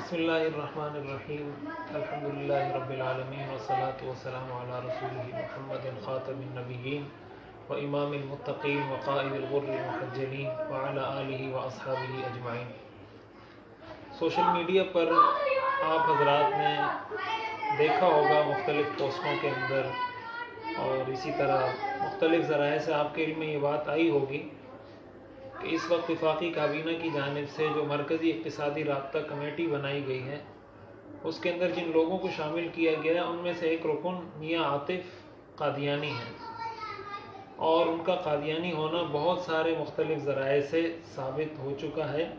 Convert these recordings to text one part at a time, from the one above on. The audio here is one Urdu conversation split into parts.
بسم اللہ الرحمن الرحیم الحمدللہ رب العالمین والصلاة والسلام علی رسولہ محمد خاتم النبیین و امام المتقین وقائد الغر المحجلین وعلی آلہ واصحابہ اجمعین۔ سوشل میڈیا پر آپ حضرات نے دیکھا ہوگا مختلف پوسٹوں کے اندر اور اسی طرح مختلف ذرائع سے آپ کے علم میں یہ بات آئی ہوگی کہ اس وقت وفاقی کابینہ کی جانب سے جو مرکزی اقتصادی رابطہ کمیٹی بنائی گئی ہے اس کے اندر جن لوگوں کو شامل کیا گیا ہے ان میں سے ایک رکن میاں عاطف قادیانی ہے، اور ان کا قادیانی ہونا بہت سارے مختلف ذرائع سے ثابت ہو چکا ہے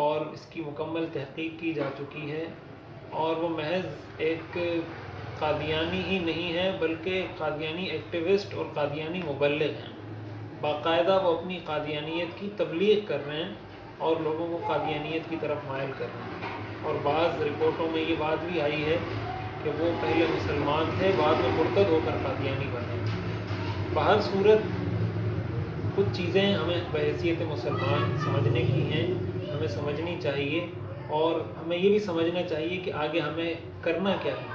اور اس کی مکمل تحقیق کی جا چکی ہے، اور وہ محض ایک قادیانی ہی نہیں ہے بلکہ قادیانی ایکٹیوسٹ اور قادیانی مبلغ ہیں۔ باقاعدہ وہ اپنی قادیانیت کی تبلیغ کر رہے ہیں اور لوگوں کو قادیانیت کی طرف مائل کر رہے ہیں، اور بعض رپورٹوں میں یہ بات بھی آئی ہے کہ وہ پہلے مسلمان تھے، بعد میں مرتد ہو کر قادیانی بنے۔ بہر صورت کچھ چیزیں ہمیں بحیثیت مسلمان سمجھنے کی ہیں، ہمیں سمجھنی چاہیے، اور ہمیں یہ بھی سمجھنا چاہیے کہ آگے ہمیں کرنا کیا ہے،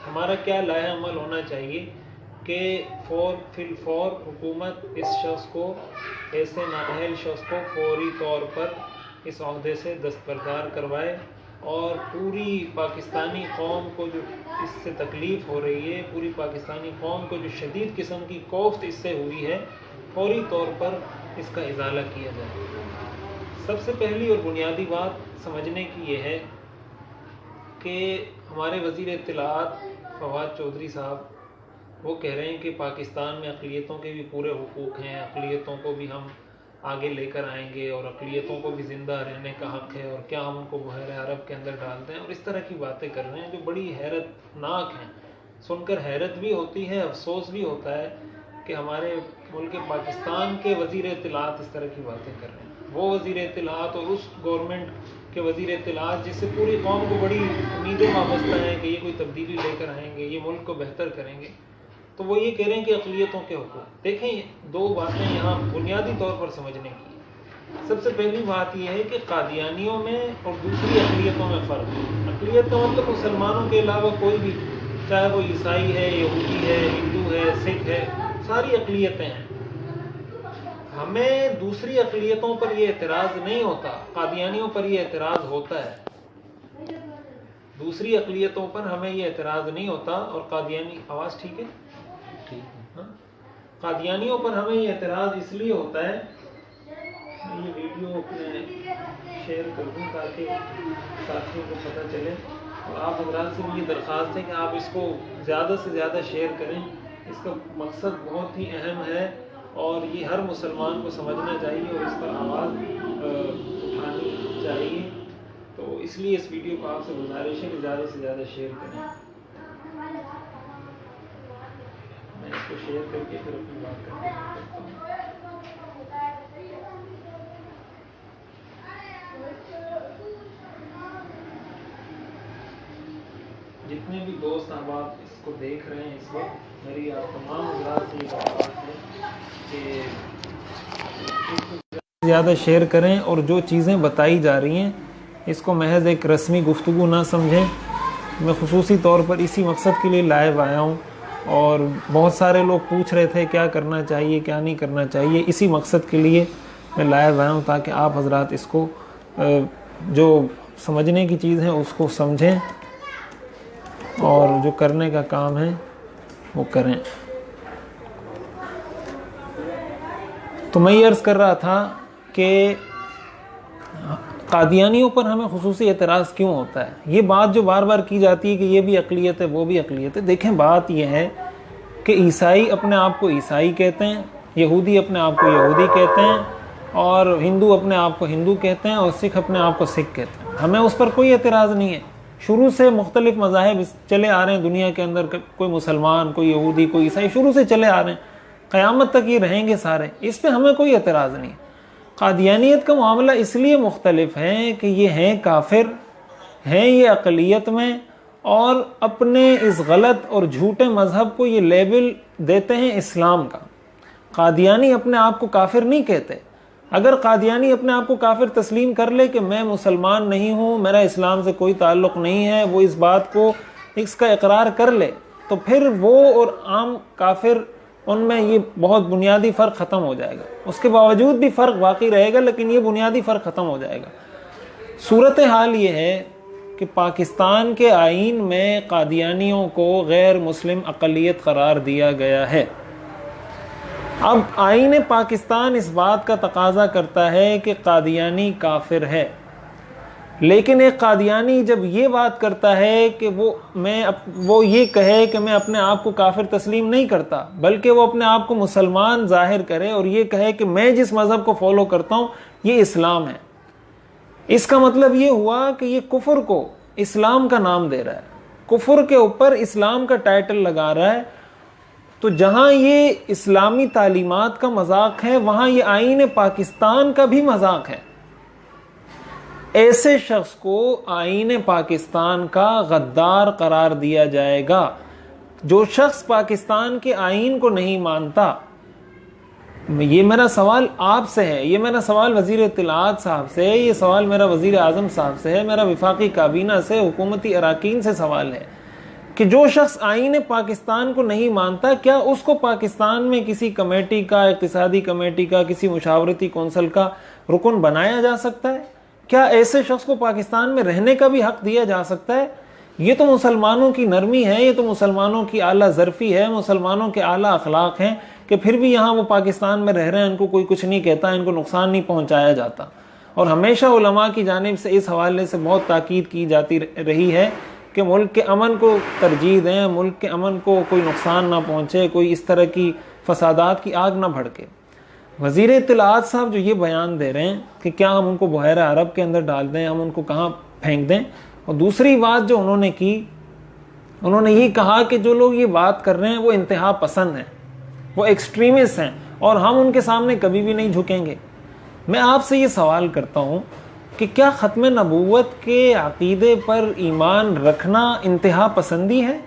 ہمارا کیا لائحہ عمل ہونا چاہیے کہ فی الفور حکومت اس شخص کو، ایسے نااہل شخص کو فوری طور پر اس عہدے سے دستبردار کروائے، اور پوری پاکستانی قوم کو جو اس سے تکلیف ہو رہی ہے، پوری پاکستانی قوم کو جو شدید قسم کی کوفت اس سے ہوئی ہے، فوری طور پر اس کا ازالہ کیا جائے۔ سب سے پہلی اور بنیادی بات سمجھنے کی یہ ہے کہ ہمارے وزیر اطلاعات فواد چودھری صاحب وہ کہہ رہے ہیں کہ پاکستان میں اقلیتوں کے بھی پورے حقوق ہیں، اقلیتوں کو بھی ہم آگے لے کر آئیں گے اور اقلیتوں کو بھی زندہ رہنے کا حق ہے، اور کیا ہم ان کو بحیرہ عرب کے اندر ڈالتے ہیں، اور اس طرح کی باتیں کر رہے ہیں جو بڑی حیرت ناک ہیں۔ سن کر حیرت بھی ہوتی ہے، افسوس بھی ہوتا ہے کہ ہمارے ملک پاکستان کے وزیر اطلاعات اس طرح کی باتیں کر رہے ہیں۔ وہ وزیر اطلاعات اور اس گورنمنٹ کے وزیر اطلاعات جس سے پوری قوم کو بڑی امیدیں وابستہ ہیں کہ یہ کوئی تبدیلی لے کر آئیں گے، یہ ملک کو بہتر کریں گے، تو وہ یہ کہہ رہے ہیں کہ اقلیتوں کے حقوق۔ دیکھیں، دو باتیں یہاں بنیادی طور پر سمجھنے کی ہیں۔ سب سے پہلی بات یہ ہے کہ قادیانیوں میں اور دوسری اقلیتوں میں فرق ہے۔ اقلیت کا مطلب مسلمانوں کے علاوہ کوئی بھی، چاہے وہ عیسائی ہے، یہودی ہے، ہندو ہے، سکھ ہے، ساری اقلیتیں ہیں۔ ہمیں دوسری اقلیتوں پر یہ اعتراض نہیں ہوتا، قادیانیوں پر یہ اعتراض ہوتا ہے۔ دوسری اقلیتوں پر ہمیں یہ اعتراض نہیں ہوتا، اور قادیانی آواز ٹھیک ہے؟ قادیانیوں پر ہمیں یہ اعتراض اس لیے ہوتا ہے، یہ ویڈیو اپنے شیئر کر دوں تاکہ ساتھیوں کو پتہ چلے، اور آپ حضرات سے بھی یہ درخواست ہے کہ آپ اس کو زیادہ سے زیادہ شیئر کریں۔ اس کا مقصد بہت ہی اہم ہے اور یہ ہر مسلمان کو سمجھنا چاہیے اور اس پر آواز اٹھانی چاہیے، تو اس لیے اس ویڈیو کو آپ سے گزارش ہے کہ زیادہ سے زیادہ شیئر کریں۔ میں اس کو شیئر کر کے پھر اپنی بات کرتا ہوں۔ جتنے بھی دوست احباب اس کو دیکھ رہے ہیں اس وقت، میری آپ تمام حضرات سے یہ بات ہے کہ اس کو زیادہ شیئر کریں، اور جو چیزیں بتائی جا رہی ہیں اس کو محض ایک رسمی گفتگو نہ سمجھیں۔ میں خصوصی طور پر اسی مقصد کے لیے لائیو آیا ہوں، اور بہت سارے لوگ پوچھ رہے تھے کیا کرنا چاہیے کیا نہیں کرنا چاہیے، اسی مقصد کے لیے میں لائیو آیا ہوں تاکہ آپ حضرات اس کو جو سمجھنے کی چیز ہے اس کو سمجھیں اور جو کرنے کا کام ہے وہ کریں۔ تو میں یہ عرض کر رہا تھا کہ قادیانیوں پر ہمیں خصوصی اعتراض کیوں ہوتا ہے۔ یہ بات جو بار بار کی جاتی ہے کہ یہ بھی اقلیت ہے وہ بھی اقلیت ہے، دیکھیں بات یہ ہے کہ عیسائی اپنے آپ کو عیسائی کہتے ہیں، یہودی اپنے آپ کو یہودی کہتے ہیں، اور ہندو اپنے آپ کو ہندو کہتے ہیں، اور سکھ اپنے آپ کو سکھ کہتے ہیں۔ ہمیں اس پر کوئی اعتراض نہیں ہے۔ شروع سے مختلف مذاہب چلے آ رہے ہیں دنیا کے اندر، کوئی مسلمان، کوئی یہودی، کوئی عیسائی، شروع سے چلے آ رہے ہیں، قیامت تک یہ رہیں گے سارے، اس پہ ہمیں کوئی اعتراض نہیں ہے۔ قادیانیت کا معاملہ اس لیے مختلف ہے کہ یہ ہیں کافر، ہیں یہ اقلیت میں، اور اپنے اس غلط اور جھوٹے مذہب کو یہ لیبل دیتے ہیں اسلام کا۔ قادیانی اپنے آپ کو کافر نہیں کہتے، اگر قادیانی اپنے آپ کو کافر تسلیم کر لے کہ میں مسلمان نہیں ہوں، میرا اسلام سے کوئی تعلق نہیں ہے، وہ اس بات کو اس کا اقرار کر لے، تو پھر وہ اور عام کافر ان میں یہ بہت بنیادی فرق ختم ہو جائے گا. اس کے باوجود بھی فرق باقی رہے گا، لیکن یہ بنیادی فرق ختم ہو جائے گا. صورتحال یہ ہے کہ پاکستان کے آئین میں قادیانیوں کو غیر مسلم اقلیت قرار دیا گیا ہے. اب آئین پاکستان اس بات کا تقاضا کرتا ہے کہ قادیانی کافر ہے، لیکن ایک قادیانی جب یہ بات کرتا ہے کہ وہ یہ کہے کہ میں اپنے آپ کو کافر تسلیم نہیں کرتا، بلکہ وہ اپنے آپ کو مسلمان ظاہر کرے اور یہ کہے کہ میں جس مذہب کو فالو کرتا ہوں یہ اسلام ہے، اس کا مطلب یہ ہوا کہ یہ کفر کو اسلام کا نام دے رہا ہے، کفر کے اوپر اسلام کا ٹائٹل لگا رہا ہے. تو جہاں یہ اسلامی تعلیمات کا مذاق ہے وہاں یہ آئین پاکستان کا بھی مذاق ہے. ایسے شخص کو آئین پاکستان کا غدار قرار دیا جائے گا. جو شخص پاکستان کے آئین کو نہیں مانتا، یہ میرا سوال آپ سے ہے، یہ میرا سوال وزیر اطلاعات صاحب سے ہے، یہ سوال میرا وزیر اعظم صاحب سے ہے، میرا وفاقی کابینہ سے، حکومتی اراکین سے سوال ہے کہ جو شخص آئین پاکستان کو نہیں مانتا، کیا اس کو پاکستان میں کسی کمیٹی کا، اقتصادی کمیٹی کا، کسی مشاورتی کونسل کا رکن بنایا جا سکتا ہے؟ کیا ایسے شخص کو پاکستان میں رہنے کا بھی حق دیا جا سکتا ہے؟ یہ تو مسلمانوں کی نرمی ہے، یہ تو مسلمانوں کی اعلیٰ ظرفی ہے، مسلمانوں کے اعلیٰ اخلاق ہیں کہ پھر بھی یہاں وہ پاکستان میں رہ رہے ہیں، ان کو کوئی کچھ نہیں کہتا، ان کو نقصان نہیں پہنچایا جاتا. اور ہمیشہ علماء کی جانب سے اس حوالے سے بہت تاکید کی جاتی رہی ہے کہ ملک کے امن کو ترجیح دیں، ملک کے امن کو کوئی نقصان نہ پہنچے، کوئی اس طرح کی فسادات کی آگ نہ بھڑکے. وزیر اطلاعات صاحب جو یہ بیان دے رہے ہیں کہ کیا ہم ان کو بحیرہ عرب کے اندر ڈال دیں، ہم ان کو کہاں پھینک دیں. اور دوسری بات جو انہوں نے کی، انہوں نے یہ کہا کہ جو لوگ یہ بات کر رہے ہیں وہ انتہا پسند ہیں، وہ ایکسٹریمسٹ ہیں، اور ہم ان کے سامنے کبھی بھی نہیں جھکیں گے. میں آپ سے یہ سوال کرتا ہوں کہ کیا ختم نبوت کے عقیدے پر ایمان رکھنا انتہا پسندی ہے؟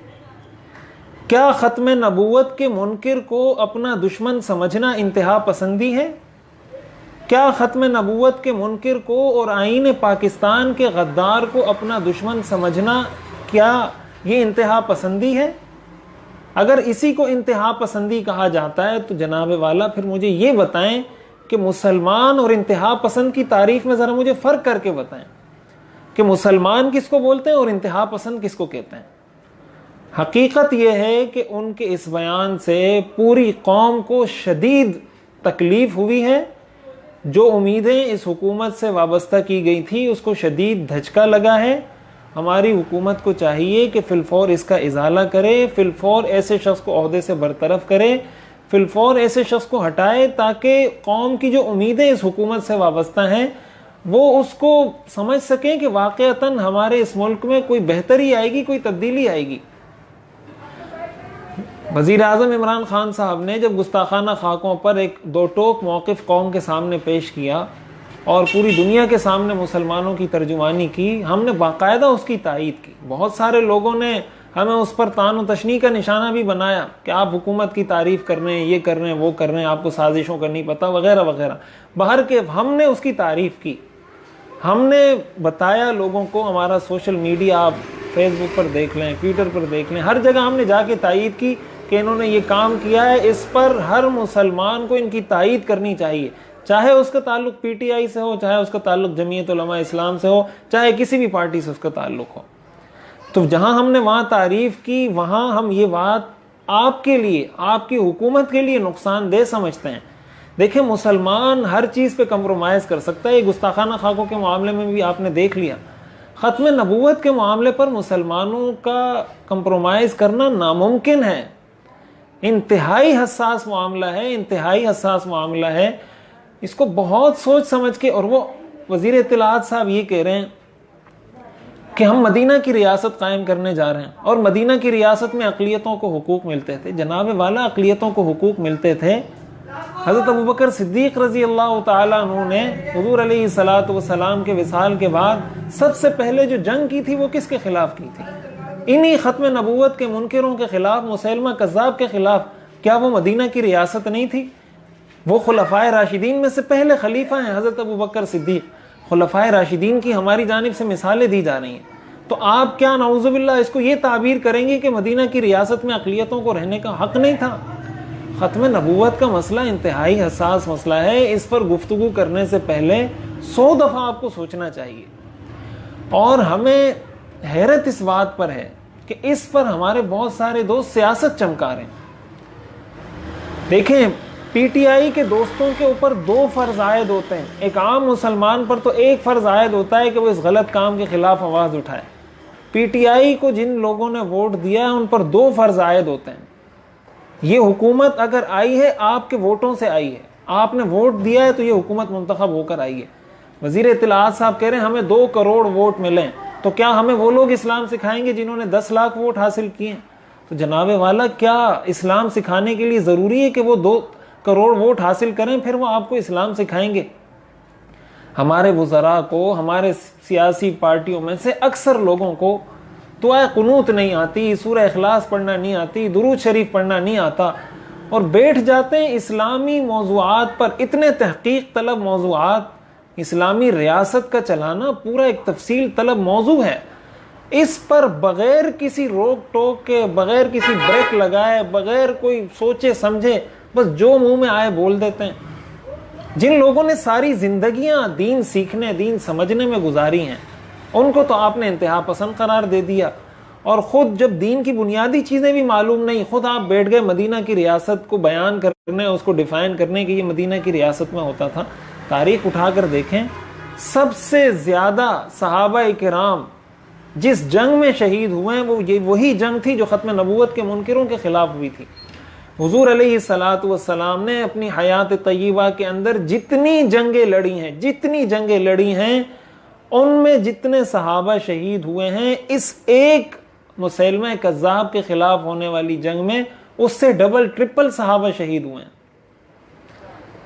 کیا ختم نبوت کے منکر کو اپنا دشمن سمجھنا انتہا پسندی ہے؟ کیا ختم نبوت کے منکر کو اور آئین پاکستان کے غدار کو اپنا دشمن سمجھنا کیا یہ انتہا پسندی ہے؟ اگر اسی کو انتہا پسندی کہا جاتا ہے تو جناب والا پھر مجھے یہ بتائیں کہ مسلمان اور انتہا پسند کی تعریف میں ذرا مجھے فرق کر کے بتائیں کہ مسلمان کس کو بولتے ہیں اور انتہا پسند کس کو کہتے ہیں. حقیقت یہ ہے کہ ان کے اس بیان سے پوری قوم کو شدید تکلیف ہوئی ہے. جو امیدیں اس حکومت سے وابستہ کی گئی تھی اس کو شدید دھچکا لگا ہے. ہماری حکومت کو چاہیے کہ فی الفور اس کا ازالہ کرے، فی الفور ایسے شخص کو عہدے سے برطرف کرے، فی الفور ایسے شخص کو ہٹائے تاکہ قوم کی جو امیدیں اس حکومت سے وابستہ ہیں وہ اس کو سمجھ سکیں کہ واقعتاً ہمارے اس ملک میں کوئی بہتری آئے گی، کوئی تبدیلی آئے گی. وزیر اعظم عمران خان صاحب نے جب گستاخانہ خاکوں پر ایک دو ٹوک موقف قوم کے سامنے پیش کیا اور پوری دنیا کے سامنے مسلمانوں کی ترجمانی کی، ہم نے باقاعدہ اس کی تائید کی. بہت سارے لوگوں نے ہمیں اس پر طعن و تشنیع کا نشانہ بھی بنایا کہ آپ حکومت کی تعریف کر رہے ہیں، یہ کر رہے ہیں، وہ کر رہے ہیں، آپ کو سازشوں کا نہیں پتہ وغیرہ وغیرہ. باہر کے ہم نے اس کی تعریف کی، ہم نے بتایا لوگوں کو. ہمارا سوشل میڈیا آپ فیس بک پر دیکھ لیں، ٹویٹر پر دیکھ لیں، ہر جگہ ہم نے جا کے تائید کی کہ انہوں نے یہ کام کیا ہے. اس پر ہر مسلمان کو ان کی تائید کرنی چاہیے، چاہے اس کا تعلق پی ٹی آئی سے ہو، چاہے اس کا تعلق جمعیت علماء اسلام سے ہو، چاہے کسی بھی پارٹی سے اس کا تعلق ہو. تو جہاں ہم نے وہاں تعریف کی، وہاں ہم یہ بات آپ کے لیے، آپ کی حکومت کے لیے نقصان دہ سمجھتے ہیں. دیکھیں مسلمان ہر چیز پہ کمپرومائز کر سکتا ہے. یہ گستاخانہ خاکوں کے معاملے میں بھی آپ نے دیکھ لیا. ختم نبوت کے معاملے پر مسلمانوں کا کمپرومائز کرنا ناممکن ہے. انتہائی حساس معاملہ ہے، انتہائی حساس معاملہ ہے. اس کو بہت سوچ سمجھ کے. اور وہ وزیر اطلاعات صاحب یہ کہہ رہے ہیں کہ ہم مدینہ کی ریاست قائم کرنے جا رہے ہیں اور مدینہ کی ریاست میں اقلیتوں کو حقوق ملتے تھے. جناب والا اقلیتوں کو حقوق ملتے تھے. حضرت ابوبکر صدیق رضی اللہ تعالیٰ عنہ نے حضور علیہ الصلوۃ والسلام کے وصال کے بعد سب سے پہلے جو جنگ کی تھی وہ کس کے خلاف کی تھی؟ انہی ختم نبوت کے منکروں کے خلاف، مسیلمہ کذاب کے خلاف. کیا وہ مدینہ کی ریاست نہیں تھی؟ وہ خلفائے راشدین میں سے پہلے خلیفہ ہیں حضرت ابو بکر صدیق، خلفائے راشدین کی ہماری جانب سے مثالیں دی جا رہی ہیں، تو آپ کیا نعوذ باللہ اس کو یہ تعبیر کریں گے کہ مدینہ کی ریاست میں اقلیتوں کو رہنے کا حق نہیں تھا؟ ختم نبوت کا مسئلہ انتہائی حساس مسئلہ ہے، اس پر گفتگو کرنے سے پہلے 100 دفعہ آپ کو سوچنا چاہیے، اور ہمیں حیرت اس بات پر ہے کہ اس پر ہمارے بہت سارے دوست سیاست چمکا رہے ہیں۔ دیکھیں، پی ٹی آئی کے دوستوں کے اوپر 2 فرض عائد ہوتے ہیں، ایک عام مسلمان پر تو ایک فرض عائد ہوتا ہے کہ وہ اس غلط کام کے خلاف آواز اٹھائے، پی ٹی آئی کو جن لوگوں نے ووٹ دیا ہے ان پر 2 فرض عائد ہوتے ہیں۔ یہ حکومت اگر آئی ہے آپ کے ووٹوں سے آئی ہے، آپ نے ووٹ دیا ہے تو یہ حکومت منتخب ہو کر آئی ہے۔ وزیر اطلاعات صاحب کہہ رہے ہیں ہمیں 2 کروڑ ووٹ ملیں، تو کیا ہمیں وہ لوگ اسلام سکھائیں گے جنہوں نے 10 لاکھ ووٹ حاصل کیے ہیں؟ تو جناب والا، کیا اسلام سکھانے کے لیے ضروری ہے کہ وہ 2 کروڑ ووٹ حاصل کریں پھر وہ آپ کو اسلام سکھائیں گے؟ ہمارے وزراء کو، ہمارے سیاسی پارٹیوں میں سے اکثر لوگوں کو دعائے قنوت نہیں آتی، سورہ اخلاص پڑھنا نہیں آتی، درود شریف پڑھنا نہیں آتا، اور بیٹھ جاتے ہیں اسلامی موضوعات پر، اتنے تحقیق طلب موضوعات۔ اسلامی ریاست کا چلانا پورا ایک تفصیل طلب موضوع ہے، اس پر بغیر کسی روک ٹوک کے، بغیر کسی بریک لگائے، بغیر کوئی سوچے سمجھے بس جو منہ میں آئے بول دیتے ہیں۔ جن لوگوں نے ساری زندگیاں دین سیکھنے، دین سمجھنے میں گزاری ہیں، ان کو تو آپ نے انتہا پسند قرار دے دیا، اور خود جب دین کی بنیادی چیزیں بھی معلوم نہیں، خود آپ بیٹھ گئے مدینہ کی ریاست کو بیان کرنے، اس کو ڈیفائن کرنے کہ یہ مدینہ کی ریاست میں ہوتا تھا۔ تاریخ اٹھا کر دیکھیں، سب سے زیادہ صحابہ کرام جس جنگ میں شہید ہوئے ہیں وہ وہی جنگ تھی جو ختم نبوت کے منکروں کے خلاف ہوئی تھی۔ حضور علیہ الصلوۃ والسلام نے اپنی حیات طیبہ کے اندر جتنی جنگیں لڑی ہیں ان میں جتنے صحابہ شہید ہوئے ہیں، اس ایک مسیلمہ کذاب کے خلاف ہونے والی جنگ میں اس سے ڈبل ٹرپل صحابہ شہید ہوئے ہیں۔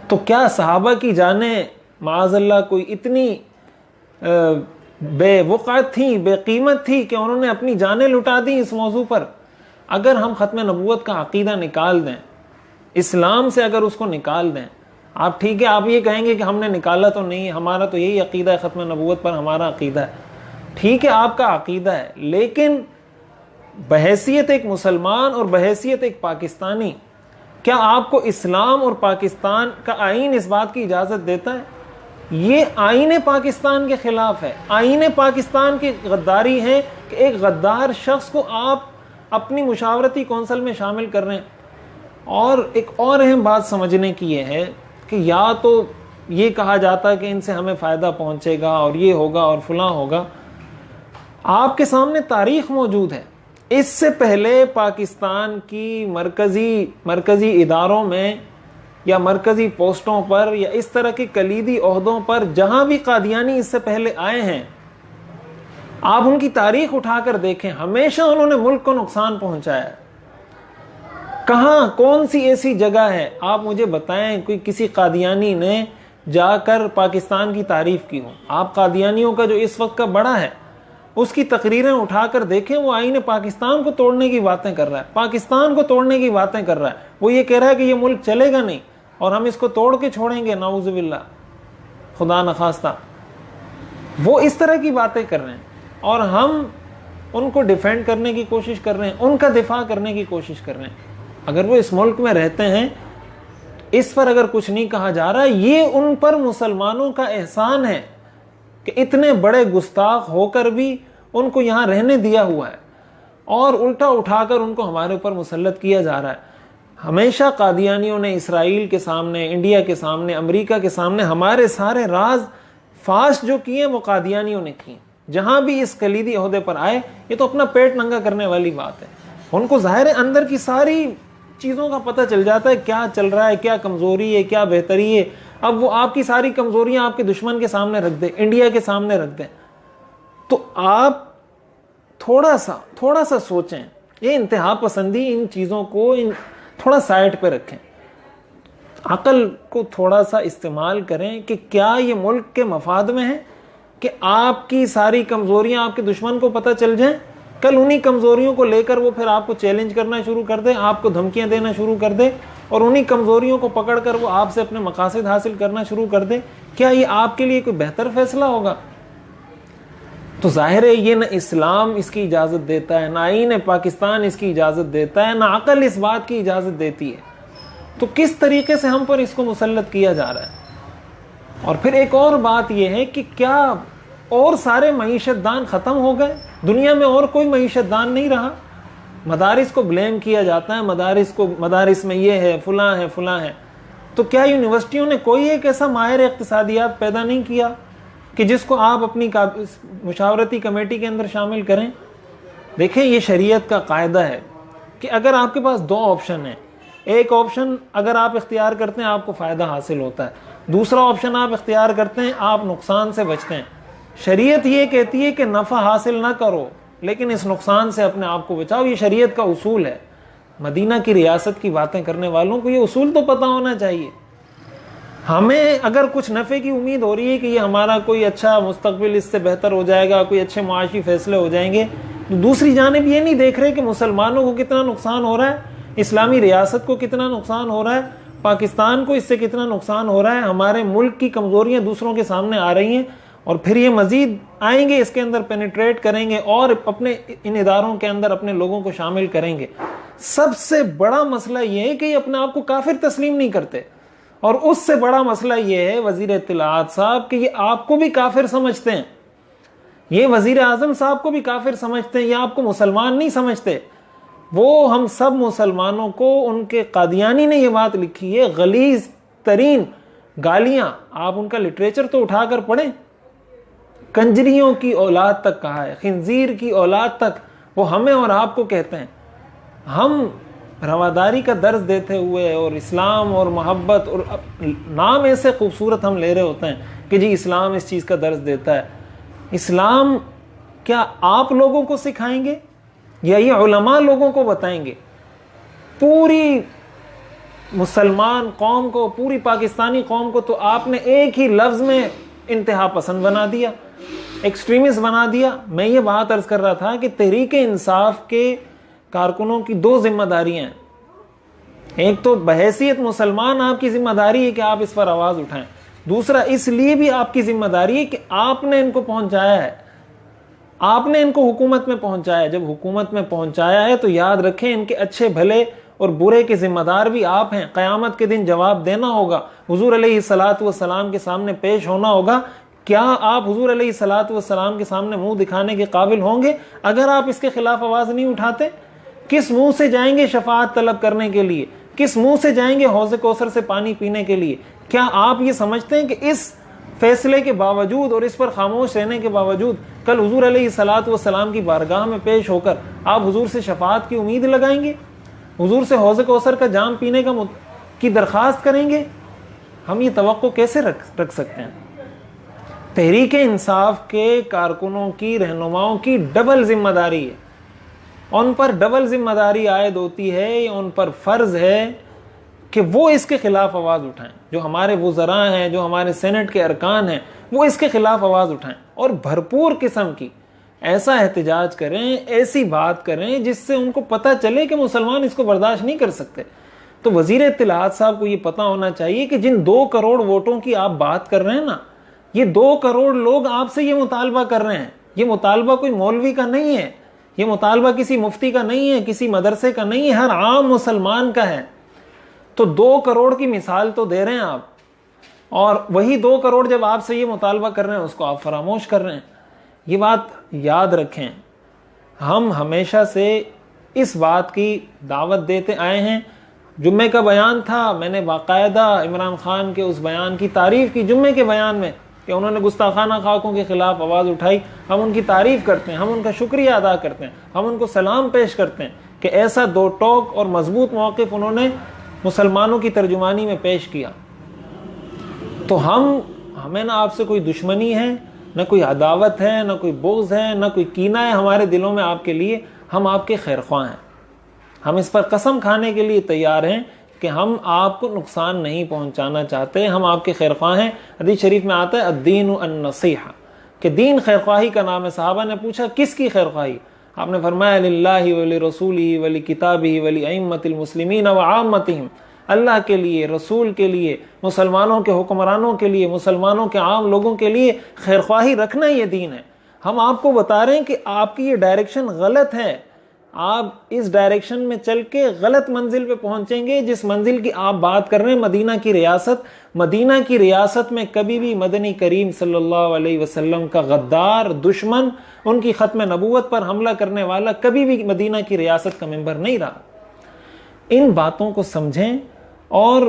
تو کیا صحابہ کی جانیں معاذ اللہ کوئی اتنی بے وقعت تھی، بے قیمت تھی کہ انہوں نے اپنی جانیں لٹا دی اس موضوع پر؟ اگر ہم ختم نبوت کا عقیدہ نکال دیں، اسلام سے اگر اس کو نکال دیں، آپ ٹھیک ہے آپ یہ کہیں گے کہ ہم نے نکالا تو نہیں، ہمارا تو یہی عقیدہ ہے، ختم نبوت پر ہمارا عقیدہ ہے، ٹھیک ہے آپ کا عقیدہ ہے، لیکن بحیثیت ایک مسلمان اور بحیثیت ایک پاکستانی، کیا آپ کو اسلام اور پاکستان کا آئین اس بات کی اجازت دیتا ہے؟ یہ آئین پاکستان کے خلاف ہے، آئین پاکستان کی غداری ہے کہ ایک غدار شخص کو آپ اپنی مشاورتی کونسل میں شامل کر رہے ہیں۔ اور ایک اور اہم بات سمجھنے کی یہ ہے کہ یا تو یہ کہا جاتا ہے کہ ان سے ہمیں فائدہ پہنچے گا اور یہ ہوگا اور فلاں ہوگا، آپ کے سامنے تاریخ موجود ہے۔ اس سے پہلے پاکستان کی مرکزی اداروں میں یا مرکزی پوسٹوں پر یا اس طرح کے کلیدی عہدوں پر جہاں بھی قادیانی اس سے پہلے آئے ہیں، آپ ان کی تاریخ اٹھا کر دیکھیں، ہمیشہ انہوں نے ملک کو نقصان پہنچایا ہے۔ کہاں کون سی ایسی جگہ ہے آپ مجھے بتائیں کوئی کسی قادیانی نے جا کر پاکستان کی تعریف کی ہو؟ آپ قادیانیوں کا جو اس وقت کا بڑا ہے اس کی تقریریں اٹھا کر دیکھیں، وہ آئین پاکستان کو توڑنے کی باتیں کر رہا ہے، پاکستان کو توڑنے کی باتیں کر رہا ہے، وہ یہ کہہ رہا ہے کہ یہ ملک چلے گا نہیں اور ہم اس کو توڑ کے چھوڑیں گے، نعوذ باللہ، خدا نخواستہ، وہ اس طرح کی باتیں کر رہے ہیں، اور ہم ان کو ڈیفینڈ کرنے کی کوشش کر رہے ہیں، ان کا دفاع کرنے کی کوشش کر رہے ہیں۔ اگر وہ اس ملک میں رہتے ہیں، اس پر اگر کچھ نہیں کہا جا رہا، یہ ان پر مسلمانوں کا احسان ہے کہ اتنے بڑے گستاخ ہو کر بھی ان کو یہاں رہنے دیا ہوا ہے، اور الٹا اٹھا کر ان کو ہمارے اوپر مسلط کیا جا رہا ہے۔ ہمیشہ قادیانیوں نے اسرائیل کے سامنے، انڈیا کے سامنے، امریکہ کے سامنے ہمارے سارے راز فاش جو کیے وہ قادیانیوں نے کیے۔ جہاں بھی اس کلیدی عہدے پر آئے، یہ تو اپنا پیٹ ننگا کرنے والی بات ہے، ان کو ظاہر اندر کی ساری چیزوں کا پتہ چل جاتا ہے، کیا چل رہا ہے، کیا کمزوری ہے، کیا بہتری ہے۔ اب وہ آپ کی ساری کمزوریاں آپ کے دشمن کے سامنے رکھ دیں، انڈیا کے سامنے رکھ دیں، تو آپ تھوڑا سا سوچیں، یہ انتہا پسندی ان چیزوں کو تھوڑا سائڈ پہ رکھیں، عقل کو تھوڑا سا استعمال کریں کہ کیا یہ ملک کے مفاد میں ہے کہ آپ کی ساری کمزوریاں آپ کے دشمن کو پتہ چل جائیں، کل انہی کمزوریوں کو لے کر وہ پھر آپ کو چیلنج کرنا شروع کر دے، آپ کو دھمکیاں دینا شروع کر دے، اور انہی کمزوریوں کو پکڑ کر وہ آپ سے اپنے مقاصد حاصل کرنا شروع کر دیں، کیا یہ آپ کے لیے کوئی بہتر فیصلہ ہوگا؟ تو ظاہر ہے یہ نہ اسلام اس کی اجازت دیتا ہے، نہ آئین پاکستان اس کی اجازت دیتا ہے، نہ عقل اس بات کی اجازت دیتی ہے۔ تو کس طریقے سے ہم پر اس کو مسلط کیا جا رہا ہے؟ اور پھر ایک اور بات یہ ہے کہ کیا اور سارے معیشت دان ختم ہو گئے؟ دنیا میں اور کوئی معیشت دان نہیں رہا؟ مدارس کو بلیم کیا جاتا ہے، مدارس میں یہ ہے، فلاں ہے، فلاں ہے، تو کیا یونیورسٹیوں نے کوئی ایک ایسا ماہر اقتصادیات پیدا نہیں کیا کہ جس کو آپ اپنی مشاورتی کمیٹی کے اندر شامل کریں؟ دیکھیں، یہ شریعت کا قاعدہ ہے کہ اگر آپ کے پاس دو آپشن ہیں، ایک آپشن اگر آپ اختیار کرتے ہیں آپ کو فائدہ حاصل ہوتا ہے، دوسرا آپشن آپ اختیار کرتے ہیں آپ نقصان سے بچتے ہیں۔ شریعت یہ کہتی ہے کہ نفع حاصل نہ کرو لیکن اس نقصان سے اپنے آپ کو بچاؤ، یہ شریعت کا اصول ہے۔ مدینہ کی ریاست کی باتیں کرنے والوں کو یہ اصول تو پتہ ہونا چاہیے۔ ہمیں اگر کچھ نفع کی امید ہو رہی ہے کہ یہ ہمارا کوئی اچھا مستقبل اس سے بہتر ہو جائے گا، کوئی اچھے معاشی فیصلے ہو جائیں گے، تو دوسری جانب یہ نہیں دیکھ رہے کہ مسلمانوں کو کتنا نقصان ہو رہا ہے، اسلامی ریاست کو کتنا نقصان ہو رہا ہے، پاکستان کو اس سے کتنا نقصان ہو رہا ہے، ہمارے ملک کی کمزوریاں دوسروں کے سامنے آ رہی ہیں، اور پھر یہ مزید آئیں گے، اس کے اندر پینیٹریٹ کریں گے اور اپنے ان اداروں کے اندر اپنے لوگوں کو شامل کریں گے۔ سب سے بڑا مسئلہ یہ ہے کہ یہ اپنے آپ کو کافر تسلیم نہیں کرتے، اور اس سے بڑا مسئلہ یہ ہے وزیر اطلاعات صاحب کہ یہ آپ کو بھی کافر سمجھتے ہیں، یہ وزیر اعظم صاحب کو بھی کافر سمجھتے ہیں، یہ آپ کو مسلمان نہیں سمجھتے۔ وہ ہم سب مسلمانوں کو، ان کے قادیانی نے یہ بات لکھی ہے، غلیظ ترین گالیاں، آپ ان کا لٹریچر تو اٹھا کر پڑھیں، کنجریوں کی اولاد تک کہا ہے، خنزیر کی اولاد تک وہ ہمیں اور آپ کو کہتے ہیں۔ ہم رواداری کا درس دیتے ہوئے اور اسلام اور محبت اور نام ایسے خوبصورت ہم لے رہے ہوتے ہیں کہ جی اسلام اس چیز کا درس دیتا ہے۔ اسلام کیا آپ لوگوں کو سکھائیں گے یا یہ علماء لوگوں کو بتائیں گے؟ پوری مسلمان قوم کو، پوری پاکستانی قوم کو تو آپ نے ایک ہی لفظ میں انتہا پسند بنا دیا، ایکسٹریمسٹ بنا دیا۔ میں یہ بات عرض کر رہا تھا کہ تحریک انصاف کے کارکنوں کی دو ذمہ داریاں ہیں، ایک تو بحیثیت مسلمان آپ کی ذمہ داری ہے کہ آپ اس پر آواز اٹھائیں، دوسرا اس لیے بھی آپ کی ذمہ داری ہے کہ آپ نے ان کو پہنچایا ہے، آپ نے ان کو حکومت میں پہنچایا ہے۔ جب حکومت میں پہنچایا ہے تو یاد رکھیں ان کے اچھے بھلے اور برے کے ذمہ دار بھی آپ ہیں، قیامت کے دن جواب دینا ہوگا، حضور علیہ الصلوۃ والسلام کے سامنے پیش ہونا ہوگا۔ کیا آپ حضور علیہ الصلوۃ والسلام کے سامنے منہ دکھانے کے قابل ہوں گے اگر آپ اس کے خلاف آواز نہیں اٹھاتے؟ کس منہ سے جائیں گے شفاعت طلب کرنے کے لیے؟ کس منہ سے جائیں گے حوض کوثر سے پانی پینے کے لیے؟ کیا آپ یہ سمجھتے ہیں کہ اس فیصلے کے باوجود اور اس پر خاموش رہنے کے باوجود کل حضور علیہ الصلوۃ والسلام کی بارگاہ میں پیش ہو کر آپ حضور سے شفاعت کی امید لگائیں گے، حضور سے حوض کوثر کا جام پینے کی درخواست کریں گے؟ ہم یہ توقع کیسے رکھ سکتے ہیں؟ تحریک انصاف کے کارکنوں کی، رہنماؤں کی ڈبل ذمہ داری ہے، ان پر ڈبل ذمہ داری عائد ہوتی ہے، ان پر فرض ہے کہ وہ اس کے خلاف آواز اٹھائیں، جو ہمارے وزراء ہیں، جو ہمارے سینٹ کے ارکان ہیں، وہ اس کے خلاف آواز اٹھائیں اور بھرپور قسم کی ایسا احتجاج کریں، ایسی بات کریں جس سے ان کو پتہ چلے کہ مسلمان اس کو برداشت نہیں کر سکتے۔ تو وزیر اطلاعات صاحب کو یہ پتہ ہونا چاہیے کہ جن 2 کروڑ ووٹوں کی آپ بات کر رہے ہیں نا، یہ 2 کروڑ لوگ آپ سے یہ مطالبہ کر رہے ہیں، یہ مطالبہ کوئی مولوی کا نہیں ہے، یہ مطالبہ کسی مفتی کا نہیں ہے، کسی مدرسے کا نہیں ہے، ہر عام مسلمان کا ہے۔ تو 2 کروڑ کی مثال تو دے رہے ہیں آپ، اور وہی 2 کروڑ جب آپ سے یہ مطالبہ کر رہے ہیں اس کو آپ فراموش کر رہے ہیں۔ یہ بات یاد رکھیں، ہم ہمیشہ سے اس بات کی دعوت دیتے آئے ہیں۔ جمعے کا بیان تھا، میں نے باقاعدہ عمران خان کے اس بیان کی تعریف کی جمعے کے بیان میں کہ انہوں نے گستاخانہ خاکوں کے خلاف آواز اٹھائی، ہم ان کی تعریف کرتے ہیں، ہم ان کا شکریہ ادا کرتے ہیں، ہم ان کو سلام پیش کرتے ہیں کہ ایسا 2 ٹوک اور مضبوط موقف انہوں نے مسلمانوں کی ترجمانی میں پیش کیا۔ تو ہمیں نہ آپ سے کوئی دشمنی ہے، نہ کوئی عداوت ہے، نہ کوئی بغض ہے، نہ کوئی کینہ ہے ہمارے دلوں میں آپ کے لیے، ہم آپ کے خیر خواہ ہیں۔ ہم اس پر قسم کھانے کے لیے تیار ہیں کہ ہم آپ کو نقصان نہیں پہنچانا چاہتے، ہم آپ کے خیر خواہ ہیں۔ حدیث شریف میں آتا ہے الدین النصیحہ، کہ دین خیر خواہی کا نام ہے۔ صحابہ نے پوچھا کس کی خیر خواہی؟ آپ نے فرمایا للہ ولرسولہ ولکتابہ ولائمۃ المسلمین وعامتہم، اللہ کے لیے, رسول کے لیے, مسلمانوں کے حکمرانوں کے لیے, مسلمانوں کے عام لوگوں کے لیے خیرخواہی رکھنا یہ دین ہے. ہم آپ کو بتا رہے ہیں کہ آپ کی یہ ڈائریکشن غلط ہے, آپ اس ڈائریکشن میں چل کے غلط منزل پہ پہنچیں گے. جس منزل کی آپ بات کر رہے ہیں, مدینہ کی ریاست میں کبھی بھی مدنی کریم صلی اللہ علیہ وسلم کا غدار دشمن, ان کی ختم نبوت پر حملہ کرنے والا کبھی بھی مدینہ کی ریاست کا ممبر نہیں رہا. ان باتوں کو سمجھیں. اور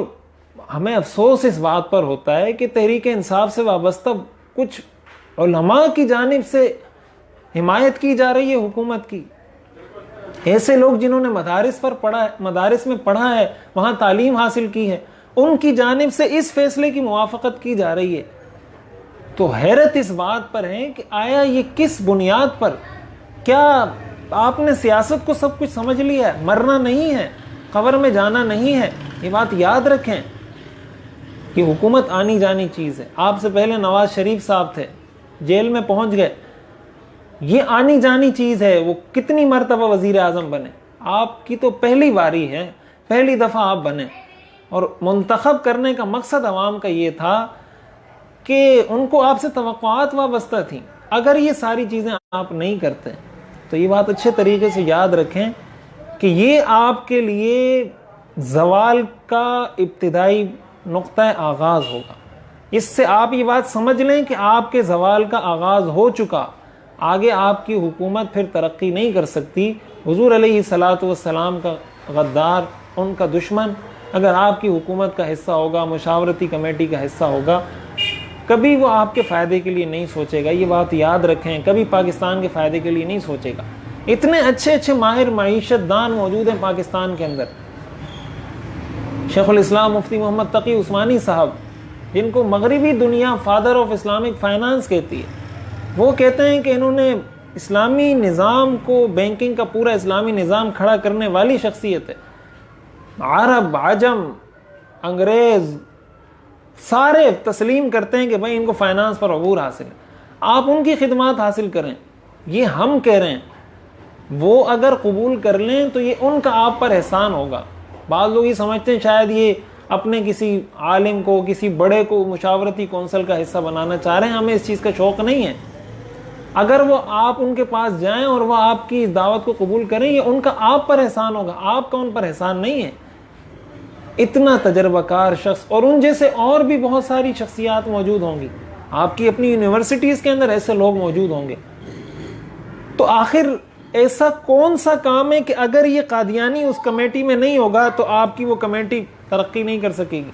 ہمیں افسوس اس بات پر ہوتا ہے کہ تحریک انصاف سے وابستہ کچھ علماء کی جانب سے حمایت کی جا رہی ہے حکومت کی. ایسے لوگ جنہوں نے مدارس میں پڑھا ہے, وہاں تعلیم حاصل کی ہے, ان کی جانب سے اس فیصلے کی موافقت کی جا رہی ہے. تو حیرت اس بات پر ہے کہ آیا یہ کس بنیاد پر, کیا آپ نے سیاست کو سب کچھ سمجھ لیا ہے؟ مرنا نہیں ہے, قبر میں جانا نہیں ہے. یہ بات یاد رکھیں کہ حکومت آنی جانی چیز ہے. آپ سے پہلے نواز شریف صاحب تھے, جیل میں پہنچ گئے. یہ آنی جانی چیز ہے. وہ کتنی مرتبہ وزیر اعظم بنے, آپ کی تو پہلی باری ہے, پہلی دفعہ آپ بنے. اور منتخب کرنے کا مقصد عوام کا یہ تھا کہ ان کو آپ سے توقعات وابستہ تھیں. اگر یہ ساری چیزیں آپ نہیں کرتے تو یہ بات اچھے طریقے سے یاد رکھیں کہ یہ آپ کے لیے زوال کا ابتدائی نقطہ آغاز ہوگا. اس سے آپ یہ بات سمجھ لیں کہ آپ کے زوال کا آغاز ہو چکا. آگے آپ کی حکومت پھر ترقی نہیں کر سکتی. حضور علیہ الصلوۃ والسلام کا غدار, ان کا دشمن اگر آپ کی حکومت کا حصہ ہوگا, مشاورتی کمیٹی کا حصہ ہوگا, کبھی وہ آپ کے فائدے کے لیے نہیں سوچے گا. یہ بات یاد رکھیں, کبھی پاکستان کے فائدے کے لیے نہیں سوچے گا. اتنے اچھے اچھے ماہر معیشت دان موجود ہیں پاکستان کے اندر. شیخ الاسلام مفتی محمد تقی عثمانی صاحب, جن کو مغربی دنیا فادر آف اسلامک فائنانس کہتی ہے, وہ کہتے ہیں کہ انہوں نے اسلامی نظام کو, بینکنگ کا پورا اسلامی نظام کھڑا کرنے والی شخصیت ہے. عرب, عجم, انگریز سارے تسلیم کرتے ہیں کہ بھائی ان کو فائنانس پر عبور حاصل ہے, آپ ان کی خدمات حاصل کریں. یہ ہم کہہ رہے ہیں, وہ اگر قبول کر لیں تو یہ ان کا آپ پر احسان ہوگا. بعض لوگ یہ سمجھتے ہیں شاید یہ اپنے کسی عالم کو, کسی بڑے کو مشاورتی کونسل کا حصہ بنانا چاہ رہے ہیں. ہمیں اس چیز کا شوق نہیں ہے. اگر وہ آپ ان کے پاس جائیں اور وہ آپ کی اس دعوت کو قبول کریں, یہ ان کا آپ پر احسان ہوگا, آپ کا ان پر احسان نہیں ہے. اتنا تجربہ کار شخص, اور ان جیسے اور بھی بہت ساری شخصیات موجود ہوں گی. آپ کی اپنی یونیورسٹیز کے اندر ایسے لوگ موجود ہوں گے. تو آخر ایسا کون سا کام ہے کہ اگر یہ قادیانی اس کمیٹی میں نہیں ہوگا تو آپ کی وہ کمیٹی ترقی نہیں کر سکے گی؟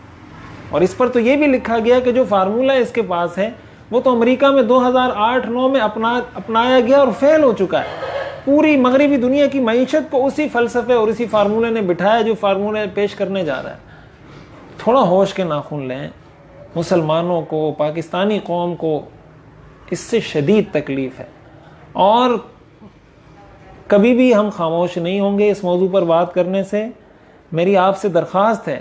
اور اس پر تو یہ بھی لکھا گیا کہ جو فارمولہ اس کے پاس ہے وہ تو امریکہ میں 2008-9 میں اپنایا گیا اور فیل ہو چکا ہے. پوری مغربی دنیا کی معیشت کو اسی فلسفے اور اسی فارمولے نے بٹھایا جو فارمولے پیش کرنے جا رہا ہے. تھوڑا ہوش کے ناخن لیں. مسلمانوں کو, پاکستانی قوم کو اس سے شدید تکلیف ہے, اور کبھی بھی ہم خاموش نہیں ہوں گے اس موضوع پر بات کرنے سے. میری آپ سے درخواست ہے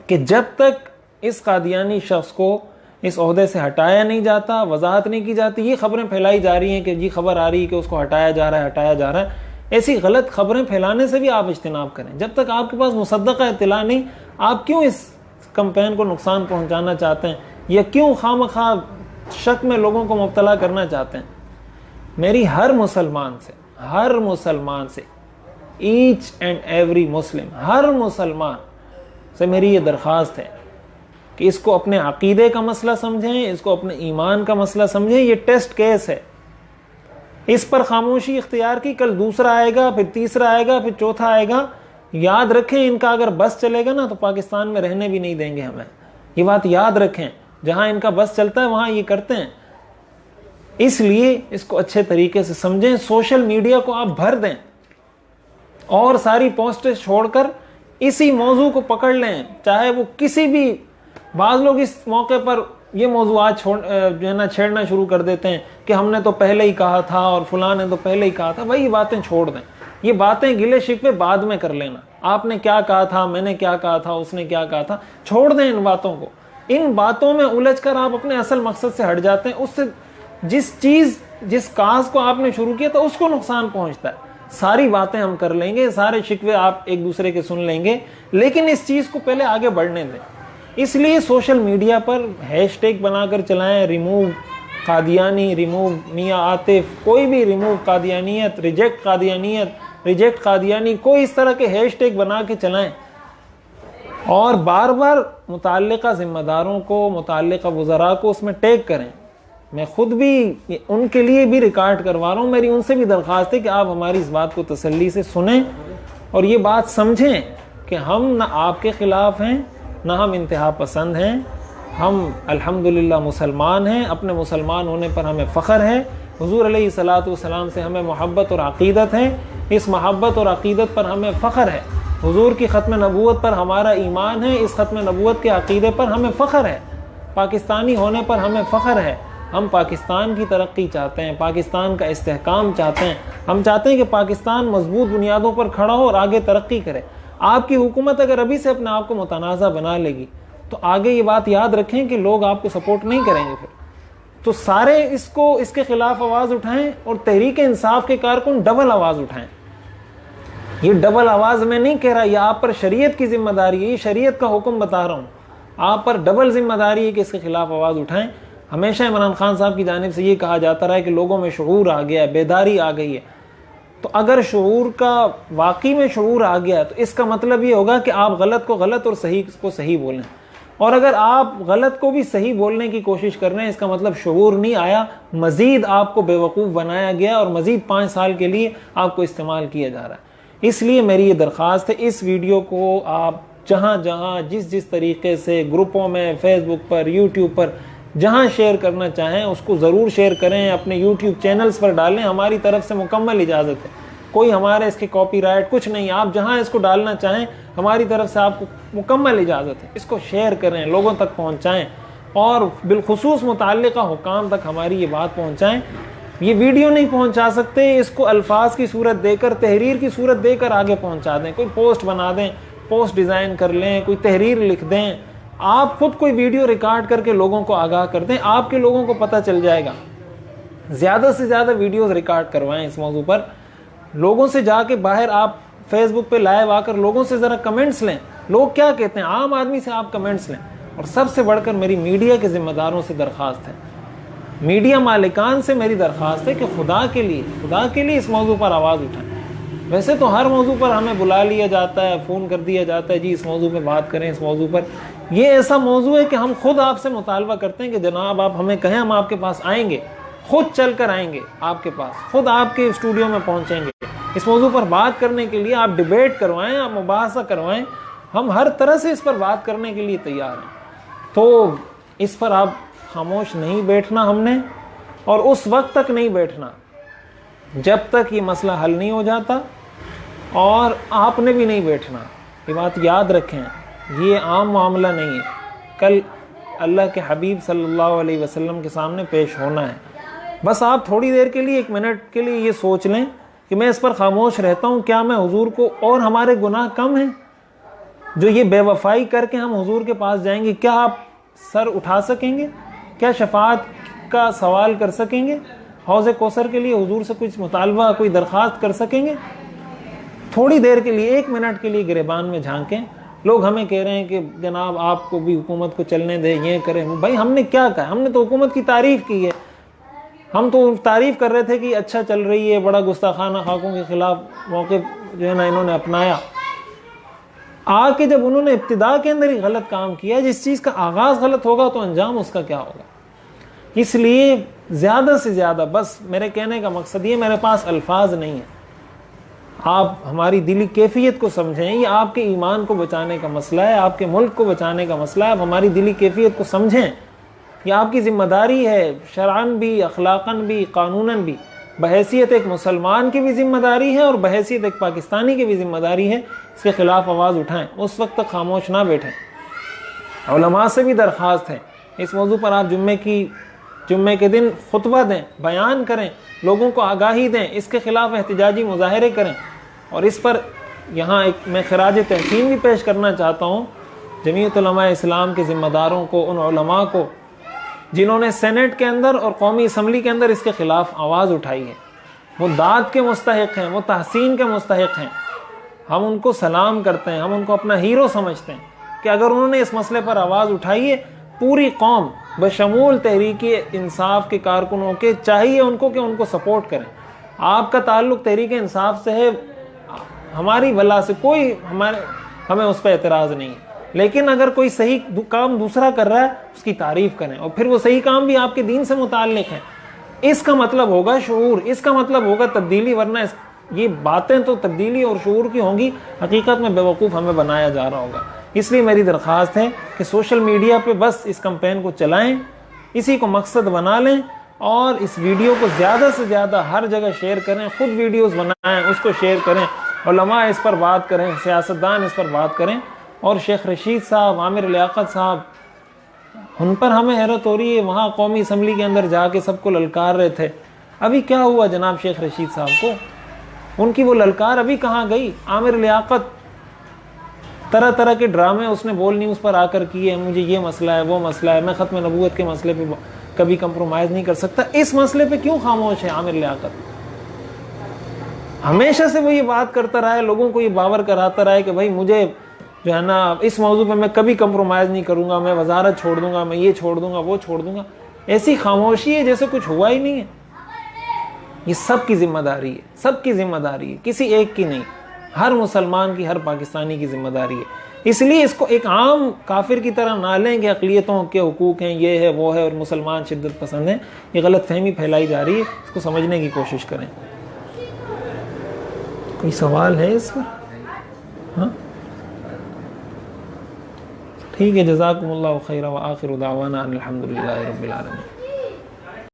کہ جب تک اس قادیانی شخص کو اس عہدے سے ہٹایا نہیں جاتا, وضاحت نہیں کی جاتی, یہ خبریں پھیلائی جا رہی ہیں کہ جی خبر آ رہی ہے کہ اس کو ہٹایا جا رہا ہے, ایسی غلط خبریں پھیلانے سے بھی آپ اجتناب کریں. جب تک آپ کے پاس مصدقہ اطلاع نہیں, آپ کیوں اس کمپین کو نقصان پہنچانا چاہتے ہیں, یا کیوں خواہ شک میں لوگوں کو مبتلا کرنا چاہتے ہیں؟ میری ہر مسلمان سے ایچ اینڈ ایوری مسلم, ہر مسلمان سے میری یہ درخواست ہے کہ اس کو اپنے عقیدے کا مسئلہ سمجھیں, اس کو اپنے ایمان کا مسئلہ سمجھیں. یہ ٹیسٹ کیس ہے, اس پر خاموشی اختیار کی, کل دوسرا آئے گا, پھر تیسرا آئے گا, پھر چوتھا آئے گا. یاد رکھیں ان کا اگر بس چلے گا نا تو پاکستان میں رہنے بھی نہیں دیں گے ہمیں. یہ بات یاد رکھیں, جہاں ان کا بس چلتا ہے وہاں یہ کرتے ہیں. اس لیے اس کو اچھے طریقے سے سمجھیں. سوشل میڈیا کو آپ بھر دیں اور ساری پوسٹیں چھوڑ کر اسی موضوع کو پکڑ لیں, چاہے وہ کسی بھی. بعض لوگ اس موقع پر یہ موضوعات چھیڑنا شروع کر دیتے ہیں کہ ہم نے تو پہلے ہی کہا تھا اور فلاں نے تو پہلے ہی کہا تھا. بھائی یہ باتیں چھوڑ دیں, یہ باتیں گلے شکوے بعد میں کر لینا. آپ نے کیا کہا تھا, میں نے کیا کہا تھا, اس نے کیا کہا تھا, چھوڑ دیں ان باتوں کو. ان باتوں میں الجھ کر آپ اپنے اصل مقصد سے ہٹ جاتے ہیں. اس سے جس کاز کو آپ نے شروع کیا تھا اس کو نقصان پہنچتا ہے. ساری باتیں ہم کر لیں گے, سارے شکوے آپ ایک دوسرے کے سن لیں گے, لیکن اس چیز کو پہلے آگے بڑھنے دیں. اس لیے سوشل میڈیا پر ہیش ٹیگ بنا کر چلائیں, ریموو قادیانی, ریموو میاں عاطف, کوئی بھی ریموو قادیانیت, ریجیکٹ قادیانیت, ریجیکٹ قادیانی, کوئی اس طرح کے ہیش ٹیگ بنا کے چلائیں, اور بار بار متعلقہ ذمہ داروں کو, متعلقہ وزراء کو اس میں ٹیگ کریں. میں خود بھی ان کے لیے بھی ریکارڈ کروا رہا ہوں. میری ان سے بھی درخواست ہے کہ آپ ہماری اس بات کو تسلی سے سنیں اور یہ بات سمجھیں کہ ہم نہ آپ کے خلاف ہیں, نہ ہم انتہا پسند ہیں. ہم الحمدللہ مسلمان ہیں, اپنے مسلمان ہونے پر ہمیں فخر ہے. حضور علیہ الصلوۃ والسلام سے ہمیں محبت اور عقیدت ہے, اس محبت اور عقیدت پر ہمیں فخر ہے. حضور کی ختم نبوت پر ہمارا ایمان ہے, اس ختم نبوت کے عقیدے پر ہمیں فخر ہے. پاکستانی ہونے پر ہمیں فخر ہے. ہم پاکستان کی ترقی چاہتے ہیں, پاکستان کا استحکام چاہتے ہیں. ہم چاہتے ہیں کہ پاکستان مضبوط بنیادوں پر کھڑا ہو اور آگے ترقی کرے. آپ کی حکومت اگر ابھی سے اپنے آپ کو متنازع بنا لے گی تو آگے یہ بات یاد رکھیں کہ لوگ آپ کو سپورٹ نہیں کریں گے. پھر تو سارے اس کے خلاف آواز اٹھائیں, اور تحریک انصاف کے کارکن ڈبل آواز اٹھائیں. یہ ڈبل آواز میں نہیں کہہ رہا, یہ آپ پر شریعت کی ذمہ داری ہے, یہ شریعت کا حکم بتا رہا ہوں. آپ پر ڈبل ذمہ داری ہے کہ اس کے خلاف آواز اٹھائیں. ہمیشہ عمران خان صاحب کی جانب سے یہ کہا جاتا رہا ہے کہ لوگوں میں شعور آ گیا ہے, بیداری آ گئی ہے. تو اگر شعور کا واقعی میں شعور آ گیا تو اس کا مطلب یہ ہوگا کہ آپ غلط کو غلط اور صحیح کو صحیح بولیں. اور اگر آپ غلط کو بھی صحیح بولنے کی کوشش کر رہے ہیں, اس کا مطلب شعور نہیں آیا, مزید آپ کو بیوقوف بنایا گیا اور مزید 5 سال کے لیے آپ کو استعمال کیا جا رہا ہے. اس لیے میری یہ درخواست ہے, اس ویڈیو کو آپ جہاں جہاں جس طریقے سے گروپوں میں, فیس بک پر, یوٹیوب پر, جہاں شیئر کرنا چاہیں اس کو ضرور شیئر کریں. اپنے یوٹیوب چینلز پر ڈالیں, ہماری طرف سے مکمل اجازت ہے, کوئی ہمارے اس کے کاپی رائٹ کچھ نہیں. آپ جہاں اس کو ڈالنا چاہیں ہماری طرف سے آپ کو مکمل اجازت ہے. اس کو شیئر کریں, لوگوں تک پہنچائیں, اور بالخصوص متعلقہ حکام تک ہماری یہ بات پہنچائیں. یہ ویڈیو نہیں پہنچا سکتے, اس کو الفاظ کی صورت دے کر, تحریر کی صورت دے کر آگے پہنچا دیں. کوئی پوسٹ بنا دیں, پوسٹ ڈیزائن کر لیں, کوئی تحریر لکھ دیں, آپ خود کوئی ویڈیو ریکارڈ کر کے لوگوں کو آگاہ کر دیں. آپ کے لوگوں کو پتہ چل جائے گا. زیادہ سے زیادہ ویڈیوز ریکارڈ کروائیں اس موضوع پر. لوگوں سے جا کے باہر آپ فیس بک پہ لائیو آ کر لوگوں سے ذرا کمنٹس لیں, لوگ کیا کہتے ہیں, عام آدمی سے آپ کمنٹس لیں. اور سب سے بڑھ کر میری میڈیا کے ذمہ داروں سے درخواست ہے, میڈیا مالکان سے میری درخواست ہے کہ خدا کے لیے اس موضوع پر آواز اٹھائیں. ویسے تو ہر موضوع پر ہمیں بلا لیا جاتا ہے, فون کر دیا جاتا ہے, جی اس موضوع پہ بات کریں, اس موضوع پر. یہ ایسا موضوع ہے کہ ہم خود آپ سے مطالبہ کرتے ہیں کہ جناب آپ ہمیں کہیں, ہم آپ کے پاس آئیں گے, خود چل کر آئیں گے آپ کے پاس, خود آپ کے اسٹوڈیو میں پہنچیں گے. اس موضوع پر بات کرنے کے لیے آپ ڈیبیٹ کروائیں, آپ مباحثہ کروائیں, ہم ہر طرح سے اس پر بات کرنے کے لیے تیار ہیں. تو اس پر آپ خاموش نہیں بیٹھنا ہم نے, اور اس وقت تک نہیں بیٹھنا جب تک یہ مسئلہ حل نہیں ہو جاتا, اور آپ نے بھی نہیں بیٹھنا. یہ بات یاد رکھیں, یہ عام معاملہ نہیں ہے. کل اللہ کے حبیب صلی اللہ علیہ وسلم کے سامنے پیش ہونا ہے. بس آپ تھوڑی دیر کے لیے, 1 منٹ کے لیے یہ سوچ لیں کہ میں اس پر خاموش رہتا ہوں, کیا میں حضور کو, اور ہمارے گناہ کم ہیں جو یہ بے وفائی کر کے ہم حضور کے پاس جائیں گے, کیا آپ سر اٹھا سکیں گے؟ کیا شفاعت کا سوال کر سکیں گے؟ حوض کوثر کے لیے حضور سے کچھ مطالبہ, کوئی درخواست کر سکیں گے؟ تھوڑی دیر کے لیے, 1 منٹ کے لیے گریبان میں جھانکیں. لوگ ہمیں کہہ رہے ہیں کہ جناب آپ کو بھی حکومت کو چلنے دیں, یہ کریں. بھائی ہم نے کیا کہا, ہم نے تو حکومت کی تعریف کی ہے. ہم تو تعریف کر رہے تھے کہ اچھا چل رہی ہے, بڑا گستاخانہ خاکوں کے خلاف موقف جو ہے نا انہوں نے اپنایا. آ کے جب انہوں نے ابتدا کے اندر ہی غلط کام کیا, جس چیز کا آغاز غلط ہوگا تو انجام اس کا کیا ہوگا. اس لیے زیادہ سے زیادہ, بس میرے کہنے کا مقصد یہ, میرے پاس الفاظ نہیں ہیں, آپ ہماری دلی کیفیت کو سمجھیں. یہ آپ کے ایمان کو بچانے کا مسئلہ ہے, آپ کے ملک کو بچانے کا مسئلہ ہے. آپ ہماری دلی کیفیت کو سمجھیں, یہ آپ کی ذمہ داری ہے, شرعاً بھی, اخلاقاً بھی, قانوناً بھی. بحیثیت ایک مسلمان کی بھی ذمہ داری ہے, اور بحیثیت ایک پاکستانی کی بھی ذمہ داری ہے. اس کے خلاف آواز اٹھائیں, اس وقت تک خاموش نہ بیٹھیں. علماء سے بھی درخواست ہے, اس موضوع پر آپ جمعے کے دن خطبہ دیں, بیان کریں, لوگوں کو آگاہی دیں, اس کے خلاف احتجاجی مظاہرے کریں. اور اس پر یہاں میں خراج تحسین بھی پیش کرنا چاہتا ہوں جمعیت علماء اسلام کے ذمہ داروں کو, ان علماء کو جنہوں نے سینٹ کے اندر اور قومی اسمبلی کے اندر اس کے خلاف آواز اٹھائی ہے. وہ داد کے مستحق ہیں، وہ تحسین کے مستحق ہیں. ہم ان کو سلام کرتے ہیں، ہم ان کو اپنا ہیرو سمجھتے ہیں کہ اگر انہوں نے اس مسئلے پر آواز اٹھائی ہے، پوری قوم بشمول تحریک انصاف کے کارکنوں کے چاہیے ان کو کہ ان کو سپورٹ کریں. آپ کا تعلق تحریک انصاف سے ہے، ہماری بلا سے کوئی ہمیں اس پہ اعتراض نہیں ہے، لیکن اگر کوئی صحیح کام دوسرا کر رہا ہے اس کی تعریف کریں، اور پھر وہ صحیح کام بھی آپ کے دین سے متعلق ہے. اس کا مطلب ہوگا شعور، اس کا مطلب ہوگا تبدیلی، ورنہ یہ باتیں تو تبدیلی اور شعور کی ہوں گی، حقیقت میں بیوقوف ہمیں بنایا جا رہا ہوگا. اس لیے میری درخواست ہے کہ سوشل میڈیا پہ بس اس کمپین کو چلائیں، اسی کو مقصد بنا لیں، اور اس ویڈیو کو زیادہ سے زیادہ ہر جگہ شیئر کریں، خود ویڈیوز بنائیں، اس کو شیئر کریں، علماء اس پر بات کریں، سیاستدان اس پر بات کریں. اور شیخ رشید صاحب، عامر لیاقت صاحب، ان پر ہمیں حیرت ہو رہی ہے، وہاں قومی اسمبلی کے اندر جا کے سب کو للکار رہے تھے. ابھی کیا ہوا جناب شیخ رشید صاحب کو؟ ان کی وہ للکار ابھی کہاں گئی؟ عامر لیاقت طرح طرح کے ڈرامے اس نے بول نیوز پر آ کر کیے، مجھے یہ مسئلہ ہے، وہ مسئلہ ہے، میں ختم نبوت کے مسئلے پہ کبھی کمپرومائز نہیں کر سکتا. اس مسئلے پہ کیوں خاموش ہے عامر لیاقت؟ ہمیشہ سے وہ یہ بات کرتا رہا ہے، لوگوں کو یہ باور کراتا رہا ہے کہ بھائی مجھے جو ہے نا اس موضوع پہ میں کبھی کمپرومائز نہیں کروں گا، میں وزارت چھوڑ دوں گا، میں یہ چھوڑ دوں گا، وہ چھوڑ دوں گا. ایسی خاموشی ہے جیسے کچھ ہوا ہی نہیں ہے. یہ سب کی ذمہ داری ہے، سب کی ذمہ داری ہے، کسی ایک کی نہیں، ہر مسلمان کی، ہر پاکستانی کی ذمہ داری ہے. اس لیے اس کو ایک عام کافر کی طرح نہ لیں کہ اقلیتوں کے حقوق ہیں، یہ ہے وہ ہے، اور مسلمان شدت پسند ہیں. یہ غلط فہمی پھیلائی جا رہی ہے، اس کو سمجھنے کی کوشش کریں. کوئی سوال ہے اس پر؟ ہاں ٹھیک ہے، جزاکم اللہ خیرا، وآخر دعوانا ان الحمدللہ رب العالمین.